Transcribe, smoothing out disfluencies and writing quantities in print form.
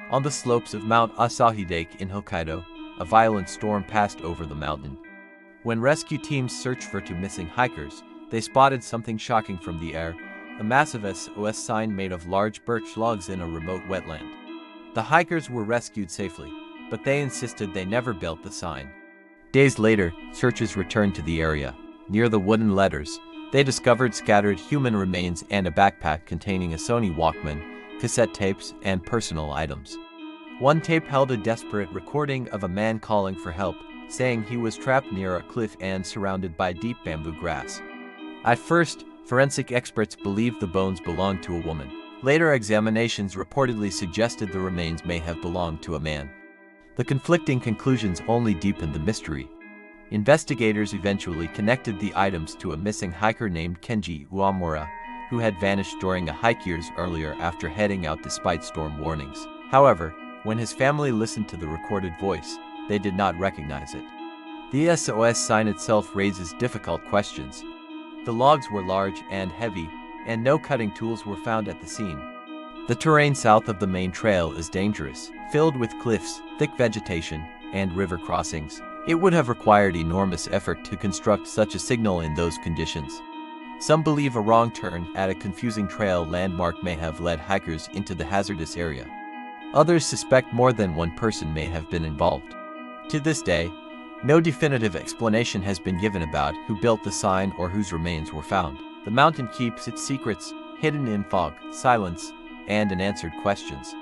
On the slopes of Mount Asahi-dake in Hokkaido, a violent storm passed over the mountain. When rescue teams searched for two missing hikers, they spotted something shocking from the air, a massive SOS sign made of large birch logs in a remote wetland. The hikers were rescued safely, but they insisted they never built the sign. Days later, searchers returned to the area. Near the wooden letters, they discovered scattered human remains and a backpack containing a Sony Walkman, cassette tapes, and personal items. One tape held a desperate recording of a man calling for help, saying he was trapped near a cliff and surrounded by deep bamboo grass. At first, forensic experts believed the bones belonged to a woman. Later examinations reportedly suggested the remains may have belonged to a man. The conflicting conclusions only deepened the mystery. Investigators eventually connected the items to a missing hiker named Kenji Uemura, who had vanished during a hike years earlier after heading out despite storm warnings. However, when his family listened to the recorded voice, they did not recognize it. The SOS sign itself raises difficult questions. The logs were large and heavy, and no cutting tools were found at the scene. The terrain south of the main trail is dangerous, filled with cliffs, thick vegetation, and river crossings. It would have required enormous effort to construct such a signal in those conditions. Some believe a wrong turn at a confusing trail landmark may have led hikers into the hazardous area. Others suspect more than one person may have been involved. To this day, no definitive explanation has been given about who built the sign or whose remains were found. The mountain keeps its secrets hidden in fog, silence, and unanswered questions.